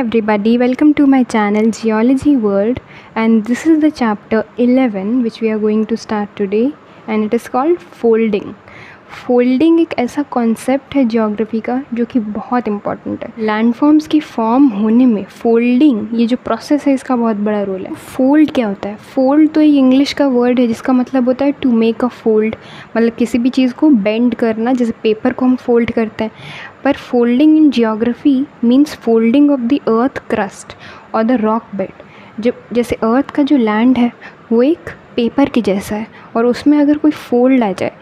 everybody, welcome to my channel Geology World, and this is the chapter 11 which we are going to start today, and it is called folding. Folding एक ऐसा concept है geography का जो कि बहुत important है। Landforms की form होने में फोल्डिंग, ये जो प्रोसेस है, इसका बहुत बड़ा रोल है। फोल्ड क्या होता है? फोल्ड तो एक इंग्लिश का वर्ड है जिसका मतलब होता है टू मेक अ फोल्ड, मतलब किसी भी चीज़ को बेंड करना, जैसे पेपर को हम फोल्ड करते हैं। पर folding in geography means folding of the earth crust और द रॉक बेड। जब जैसे अर्थ का जो लैंड है वो एक पेपर के जैसा है और उसमें अगर कोई फोल्ड आ जाए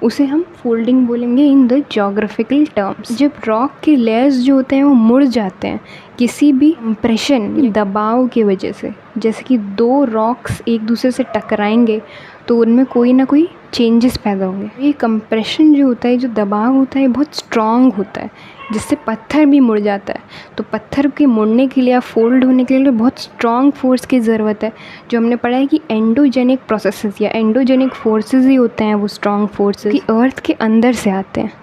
उसे हम फोल्डिंग बोलेंगे इन द ज्योग्राफिकल टर्म्स। जब रॉक के लेयर्स जो होते हैं वो मुड़ जाते हैं किसी भी कंप्रेशन, दबाव की वजह से, जैसे कि दो रॉक्स एक दूसरे से टकराएंगे तो उनमें कोई ना कोई चेंजेस पैदा होंगे। ये कंप्रेशन जो होता है, जो दबाव होता है, बहुत स्ट्रॉन्ग होता है जिससे पत्थर भी मुड़ जाता है। तो पत्थर के मुड़ने के लिए या फोल्ड होने के लिए बहुत स्ट्रॉन्ग फोर्स की ज़रूरत है। जो हमने पढ़ा है कि एंडोजेनिक प्रोसेसेस या एंडोजेनिक फोर्सेस ही होते हैं वो स्ट्रॉन्ग फोर्सेस कि अर्थ के अंदर से आते हैं।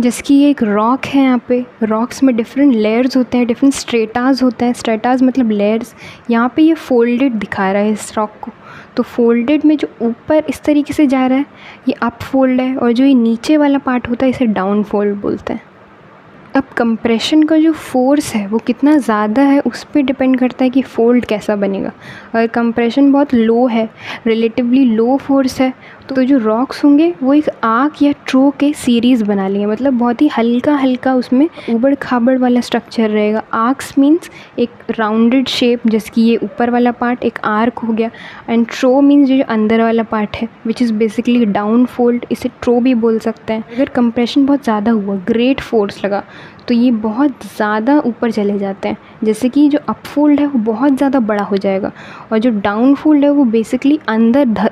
जैसे कि ये एक रॉक है, यहाँ पे रॉक्स में डिफरेंट लेयर्स होते हैं, डिफरेंट स्ट्रेटाज होते हैं। स्ट्रेटाज मतलब लेयर्स। यहाँ पे ये फोल्डेड दिखा रहा है इस रॉक को। तो फोल्डेड में जो ऊपर इस तरीके से जा रहा है ये अप फोल्ड है, और जो ये नीचे वाला पार्ट होता है इसे डाउन फोल्ड बोलते हैं। अब कंप्रेशन का जो फोर्स है वो कितना ज़्यादा है उस पर डिपेंड करता है कि फ़ोल्ड कैसा बनेगा। अगर कंप्रेशन बहुत लो है, रिलेटिवली लो फोर्स है, तो जो रॉक्स होंगे वो एक आर्क या ट्रो के सीरीज़ बना लेंगे, मतलब बहुत ही हल्का हल्का उसमें उबड़ खाबड़ वाला स्ट्रक्चर रहेगा। आर्क्स मीन्स एक राउंडेड शेप, जैसे कि ये ऊपर वाला पार्ट एक आर्क हो गया, एंड ट्रो मीन्स जो अंदर वाला पार्ट है which is basically down fold, इसे ट्रो भी बोल सकते हैं। अगर कंप्रेशन बहुत ज़्यादा हुआ, ग्रेट फोर्स लगा, तो ये बहुत ज़्यादा ऊपर चले जाते हैं। जैसे कि जो अप फोल्ड है वो बहुत ज़्यादा बड़ा हो जाएगा, और जो डाउन फोल्ड है वो बेसिकली अंदर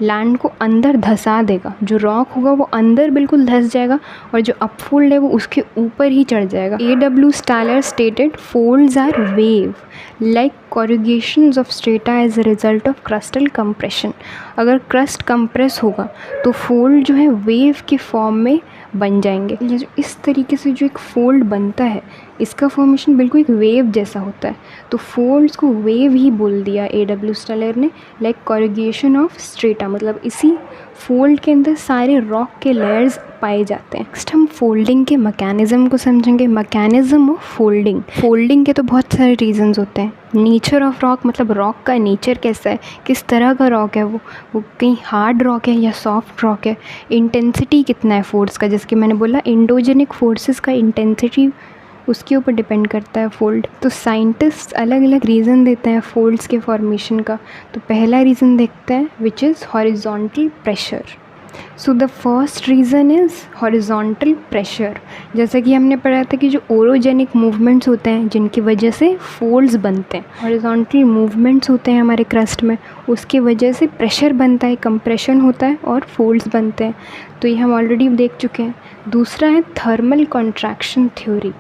लैंड को अंदर धंसा देगा। जो रॉक होगा वो अंदर बिल्कुल धंस जाएगा, और जो अप फोल्ड है वो उसके ऊपर ही चढ़ जाएगा। A.W. Staller stated folds are wave like corrugations of strata as a result of crustal compression। अगर क्रस्ट कंप्रेस होगा तो फोल्ड जो है वेव के फॉर्म में बन जाएंगे। ये जो इस तरीके से जो एक फोल्ड बनता है इसका फॉर्मेशन बिल्कुल एक वेव जैसा होता है, तो फोल्ड्स को वेव ही बोल दिया A.W. स्टेलर ने, लाइक कॉरुगेशन ऑफ स्ट्रेटा, मतलब इसी फोल्ड के अंदर सारे रॉक के लेयर्स पाए जाते हैं। नेक्स्ट हम फोल्डिंग के मैकेनिज़्म को समझेंगे। Mechanism of folding. फोल्डिंग के तो बहुत सारे रीजंस होते हैं। नेचर ऑफ रॉक, मतलब रॉक का नेचर कैसा है, किस तरह का रॉक है, वो कहीं हार्ड रॉक है या सॉफ्ट रॉक है। इंटेंसिटी कितना है फोर्स का, जैसे कि मैंने बोला एंडोजेनिक फोर्सेस का इंटेंसिटी उसके ऊपर डिपेंड करता है फोल्ड। तो साइंटिस्ट अलग अलग रीज़न देते हैं फोल्ड्स के फॉर्मेशन का। तो पहला रीज़न देखते हैं which is horizontal pressure. So the first reason is horizontal pressure. जैसे कि हमने पढ़ा था कि जो ओरोजेनिक मूवमेंट्स होते हैं जिनकी वजह से फोल्ड्स बनते हैं, हॉरिजॉन्टल मूवमेंट्स होते हैं हमारे क्रस्ट में, उसकी वजह से प्रेशर बनता है, कंप्रेशन होता है और फोल्ड्स बनते हैं। तो ये हम ऑलरेडी देख चुके हैं। दूसरा है thermal contraction theory.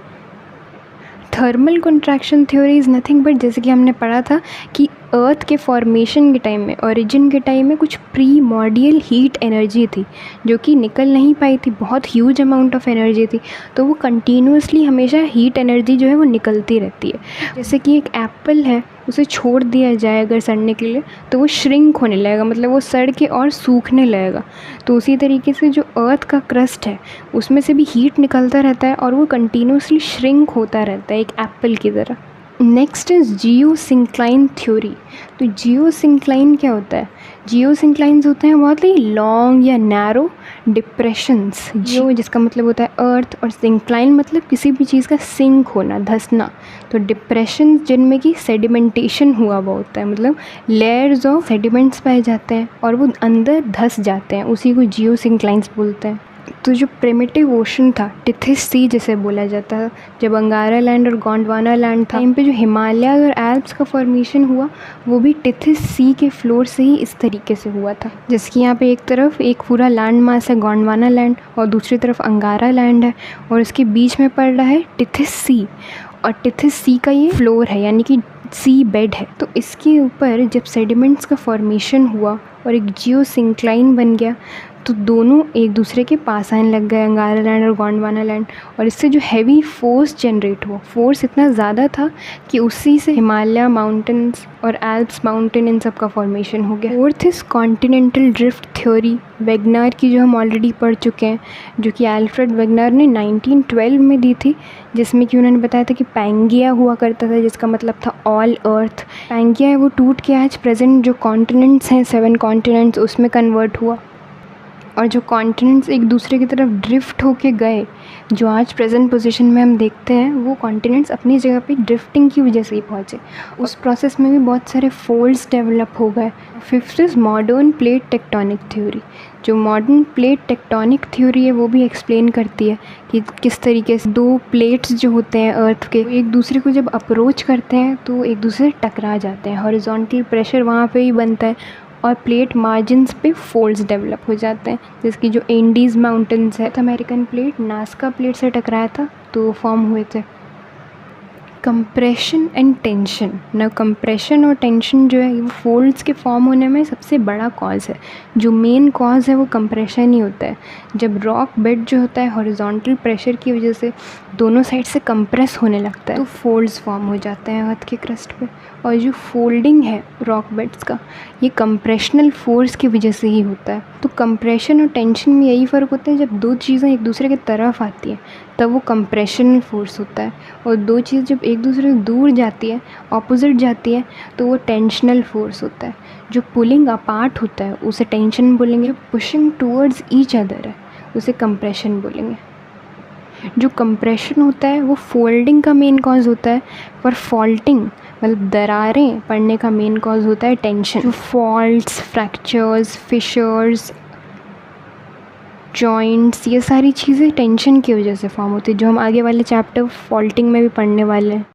Thermal contraction theory is nothing but, जैसे कि हमने पढ़ा था कि अर्थ के फॉर्मेशन के टाइम में, ओरिजिन के टाइम में कुछ प्रीमॉर्डियल हीट एनर्जी थी जो कि निकल नहीं पाई थी, बहुत ह्यूज अमाउंट ऑफ एनर्जी थी। तो वो कंटिन्यूसली हमेशा हीट एनर्जी जो है वो निकलती रहती है। जैसे कि एक एप्पल है, उसे छोड़ दिया जाए अगर सड़ने के लिए तो वो श्रिंक होने लगेगा, मतलब वो सड़ के और सूखने लगेगा। तो उसी तरीके से जो अर्थ का क्रस्ट है उसमें से भी हीट निकलता रहता है और वो कंटिन्यूसली श्रिंक होता रहता है, एक एप्पल की तरह। Next is geosyncline theory. तो जियोसिंक्लाइन क्या होता है? जियोसिंक्लाइंस होते हैं बहुत ही लॉन्ग या नैरो डिप्रेशंस। जियो जिसका मतलब होता है अर्थ, और सिंक्लाइन मतलब किसी भी चीज़ का सिंक होना, धंसना। तो डिप्रेशन जिनमें कि सेडिमेंटेशन हुआ हुआ होता है, मतलब लेयर्स ऑफ सेडिमेंट्स पाए जाते हैं और वो अंदर धंस जाते हैं, उसी को जियोसिंक्लाइंस बोलते हैं। तो जो प्रिमिटिव ओशन था, टिथिस सी जिसे बोला जाता है, जब अंगारा लैंड और गोंडवाना लैंड था, टाइम पे जो हिमालय और एल्प्स का फॉर्मेशन हुआ वो भी टिथिस सी के फ्लोर से ही इस तरीके से हुआ था। जैसे कि यहाँ पे एक तरफ एक पूरा लैंड मास है गोंडवाना लैंड और दूसरी तरफ अंगारा लैंड है, और इसके बीच में पड़ रहा है टिथिस सी, और टिथिस सी का ये फ्लोर है यानी कि सी बेड है। तो इसके ऊपर जब सेडिमेंट्स का फॉर्मेशन हुआ और एक जियोसिंक्लाइन बन गया तो दोनों एक दूसरे के पास आने लग गए, अंगारा लैंड और गोंडवाना लैंड, और इससे जो हैवी फोर्स जनरेट हुआ, फोर्स इतना ज़्यादा था कि उसी से हिमालय माउंटेन्स और एल्प्स माउंटेन इन सब का फॉर्मेशन हो गया। Fourth is continental drift theory, Wegener की, जो हम ऑलरेडी पढ़ चुके हैं, जो कि एल्फ्रेड वेगनर ने 1912 में दी थी, जिसमें कि उन्होंने बताया था कि पैंगिया हुआ करता था, जिसका मतलब था ऑल अर्थ। पैंगिया है वो टूट के आज प्रेजेंट जो कॉन्टिनेंट्स हैं, 7 कॉन्टिनेंट्स, उसमें कन्वर्ट हुआ, और जो कॉन्टिनेंट्स एक दूसरे की तरफ ड्रिफ्ट होके गए, जो आज प्रेजेंट पोजीशन में हम देखते हैं, वो कॉन्टिनेंट्स अपनी जगह पे ड्रिफ्टिंग की वजह से ही पहुँचे। उस प्रोसेस में भी बहुत सारे फोल्ड्स डेवलप हो गए। Fifth is modern plate tectonic theory. जो मॉडर्न प्लेट टेक्टोनिक थ्योरी है वो भी एक्सप्लेन करती है कि किस तरीके से दो प्लेट्स जो होते हैं अर्थ के, एक दूसरे को जब अप्रोच करते हैं तो एक दूसरे से टकरा जाते हैं, हॉरिजॉन्टल प्रेशर वहाँ पे ही बनता है, और प्लेट मार्जिन्स पे फोल्ड्स डेवलप हो जाते हैं। जिसकी जो एंडीज़ माउंटेन्स है, अमेरिकन प्लेट नाज़का प्लेट से टकराया था तो फॉर्म हुए थे। Compression and tension. ना कंप्रेशन और टेंशन जो है वो फोल्ड्स के फॉर्म होने में सबसे बड़ा कॉज है। जो मेन कॉज है वो कंप्रेशन ही होता है। जब रॉक बेड जो होता है हॉरिजॉन्टल प्रेशर की वजह से दोनों साइड से कंप्रेस होने लगता है, तो फोल्ड्स फॉर्म हो जाते हैं अर्थ के क्रस्ट पे। और जो फोल्डिंग है रॉक बेड्स का, ये कंप्रेशनल फोर्स की वजह से ही होता है। तो कंप्रेशन और टेंशन में यही फ़र्क होता है, जब दो चीज़ें एक दूसरे की तरफ आती हैं तब वो कंप्रेशनल फोर्स होता है, और दो चीज़ जब एक दूसरे से दूर जाती है, ऑपोजिट जाती है, तो वो टेंशनल फोर्स होता है। जो पुलिंग अपार्ट होता है उसे टेंशन बोलेंगे, जो पुशिंग टूवर्ड्स ईच अदर है उसे कंप्रेशन बोलेंगे। जो कंप्रेशन होता है वो फोल्डिंग का मेन कॉज होता है, पर फॉल्टिंग मतलब दरारें पड़ने का मेन कॉज होता है टेंशन। जो फॉल्ट्स, फ्रैक्चर्स, फिशर्स, जॉइंट्स, ये सारी चीज़ें टेंशन की वजह से फॉर्म होती है, जो हम आगे वाले चैप्टर फॉल्टिंग में भी पढ़ने वाले हैं।